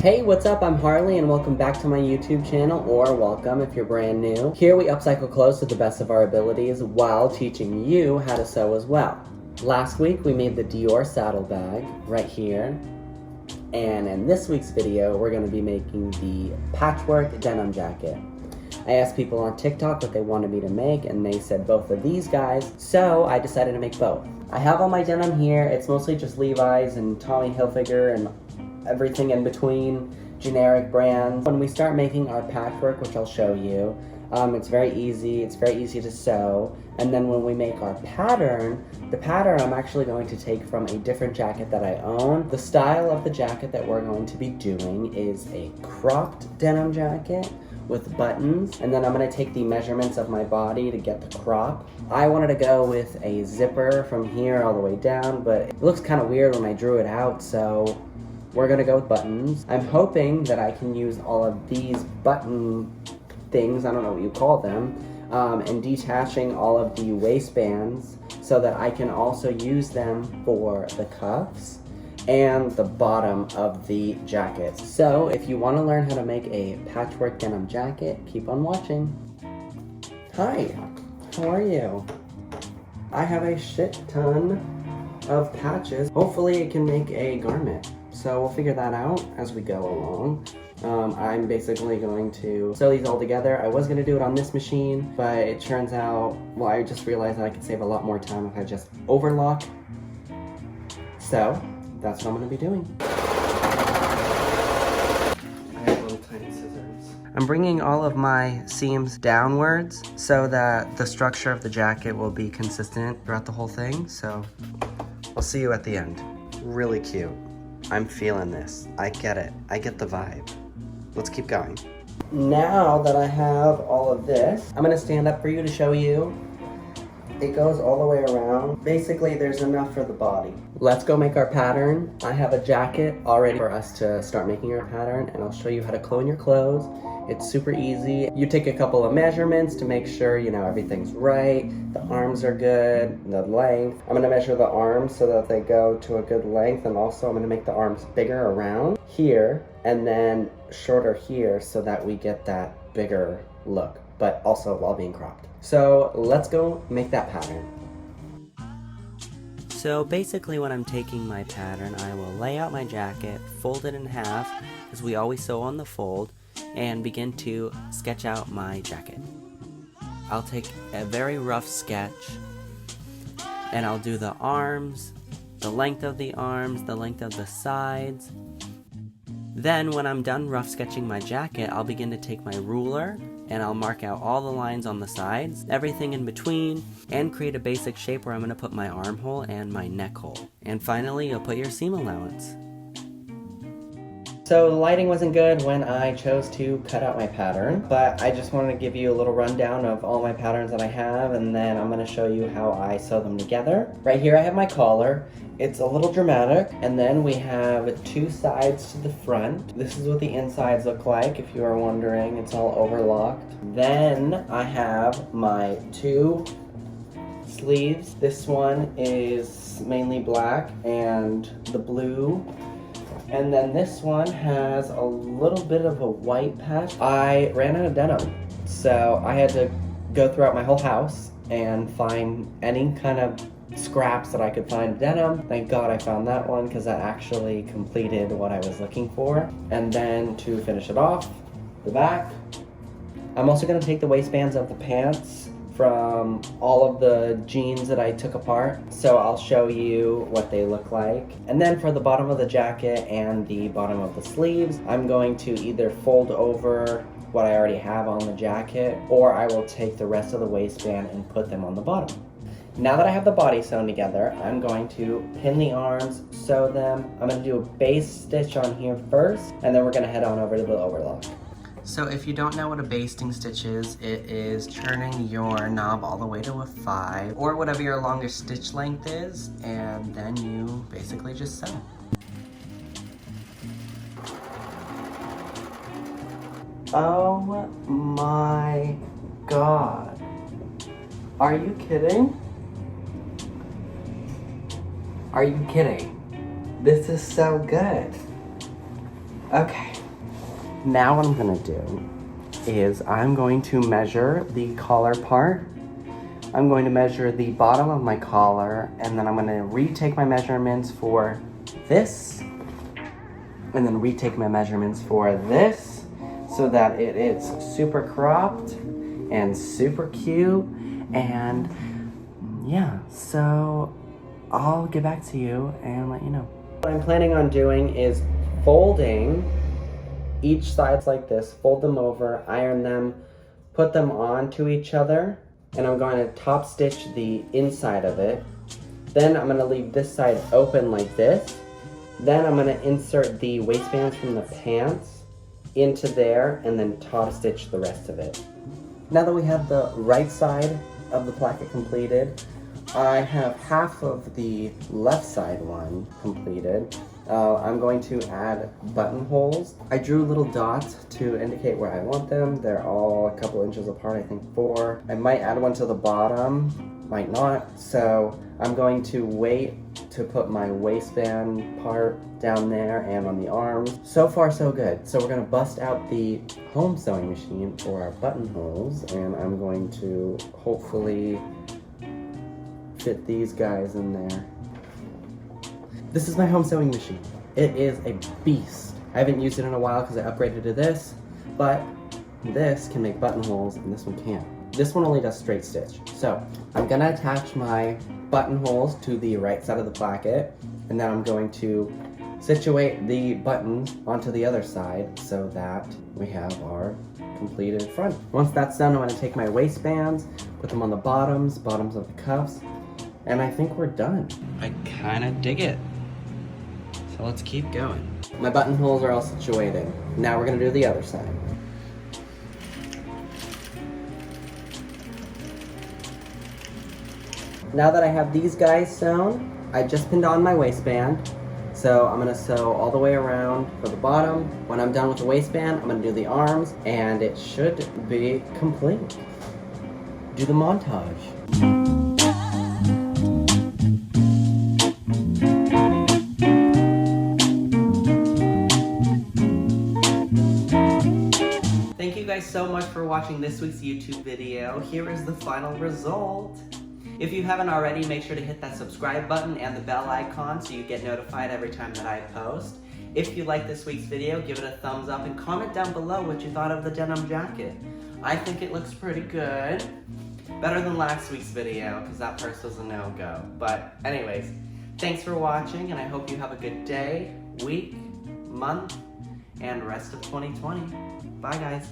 Hey, what's up? I'm Harley and welcome back to my YouTube channel, or welcome if you're brand new. Here we upcycle clothes to the best of our abilities while teaching you how to sew as well. Last week we made the Dior saddlebag right here. And in this week's video, we're going to be making the patchwork denim jacket. I asked people on TikTok what they wanted me to make, and they said both of these guys, so I decided to make both. I have all my denim here. It's mostly just Levi's and Tommy Hilfiger and everything in between, generic brands. When we start making our patchwork, which I'll show you, it's very easy to sew. And then when we make our pattern, the pattern I'm actually going to take from a different jacket that I own. The style of the jacket that we're going to be doing is a cropped denim jacket with buttons, and then I'm going to take the measurements of my body to get the crop. I wanted to go with a zipper from here all the way down, but it looks kind of weird when I drew it out, so we're gonna go with buttons. I'm hoping that I can use all of these button things, I don't know what you call them, and detaching all of the waistbands so that I can also use them for the cuffs and the bottom of the jacket. So if you want to learn how to make a patchwork denim jacket, keep on watching. Hi, how are you? I have a shit ton of patches. Hopefully it can make a garment. So we'll figure that out as we go along. I'm basically going to sew these all together. I was going to do it on this machine, but it turns out, well, I just realized that I could save a lot more time if I just overlock. So that's what I'm going to be doing. I have little tiny scissors. I'm bringing all of my seams downwards so that the structure of the jacket will be consistent throughout the whole thing. So I'll see you at the end. Really cute. I'm feeling this. I get it. I get the vibe. Let's keep going. Now that I have all of this, I'm gonna stand up for you to show you. It goes all the way around. Basically, there's enough for the body. Let's go make our pattern. I have a jacket all ready for us to start making our pattern, and I'll show you how to clone your clothes. It's super easy. You take a couple of measurements to make sure, you know, everything's right. The arms are good, the length. I'm gonna measure the arms so that they go to a good length, and also I'm gonna make the arms bigger around here, and then shorter here so that we get that bigger look, but also while being cropped. So let's go make that pattern. So basically when I'm taking my pattern, I will lay out my jacket, fold it in half, as we always sew on the fold, and begin to sketch out my jacket. I'll take a very rough sketch, and I'll do the arms, the length of the arms, the length of the sides. Then when I'm done rough sketching my jacket, I'll begin to take my ruler and I'll mark out all the lines on the sides, everything in between, and create a basic shape where I'm going to put my armhole and my neck hole. And finally, you'll put your seam allowance. So the lighting wasn't good when I chose to cut out my pattern, but I just wanted to give you a little rundown of all my patterns that I have, and then I'm going to show you how I sew them together. Right here I have my collar. It's a little dramatic, and then we have two sides to the front. This is what the insides look like, if you are wondering. It's all overlocked. Then I have my two sleeves. This one is mainly black and the blue. And then this one has a little bit of a white patch. I ran out of denim, so I had to go throughout my whole house and find any kind of scraps that I could find denim. Thank God I found that one, because that actually completed what I was looking for. And then to finish it off, the back. I'm also going to take the waistbands of the pants from all of the jeans that I took apart, so I'll show you what they look like. And then for the bottom of the jacket and the bottom of the sleeves, I'm going to either fold over what I already have on the jacket, or I will take the rest of the waistband and put them on the bottom. Now that I have the body sewn together, I'm going to pin the arms, sew them. I'm going to do a base stitch on here first, and then we're going to head on over to the overlock. So if you don't know what a basting stitch is, it is turning your knob all the way to a 5, or whatever your longest stitch length is, and then you basically just sew. Oh my God. Are you kidding? Are you kidding? This is so good. Okay, now what I'm gonna do is I'm going to measure the collar part. I'm going to measure the bottom of my collar, and then I'm gonna retake my measurements for this, and then retake my measurements for this, so that it is super cropped and super cute. And yeah, so I'll get back to you and let you know. What I'm planning on doing is folding each sides like this, fold them over, iron them, put them onto each other, and I'm going to top stitch the inside of it. Then I'm going to leave this side open like this. Then I'm going to insert the waistbands from the pants into there and then top stitch the rest of it. Now that we have the right side of the placket completed, I have half of the left side one completed. I'm going to add buttonholes. I drew little dots to indicate where I want them. They're all a couple inches apart, I think 4. I might add one to the bottom, might not. So I'm going to wait to put my waistband part down there and on the arms. So far so good. So we're gonna bust out the home sewing machine for our buttonholes, and I'm going to hopefully fit these guys in there. This is my home sewing machine. It is a beast. I haven't used it in a while because I upgraded to this, but this can make buttonholes and this one can't. This one only does straight stitch. So I'm gonna attach my buttonholes to the right side of the placket, and then I'm going to situate the buttons onto the other side so that we have our completed front. Once that's done, I'm gonna take my waistbands, put them on the bottoms of the cuffs, and I think we're done. I kinda dig it. So let's keep going. My buttonholes are all situated. Now we're gonna do the other side. Now that I have these guys sewn, I just pinned on my waistband. So I'm gonna sew all the way around for the bottom. When I'm done with the waistband, I'm gonna do the arms, and it should be complete. Do the montage. Thank you guys so much for watching this week's YouTube video. Here is the final result. If you haven't already, make sure to hit that subscribe button and the bell icon so you get notified every time that I post. If you like this week's video, give it a thumbs up and comment down below what you thought of the denim jacket. I think it looks pretty good. Better than last week's video, because that first was a no-go. But anyways, thanks for watching, and I hope you have a good day, week, month, and rest of 2020. Bye guys.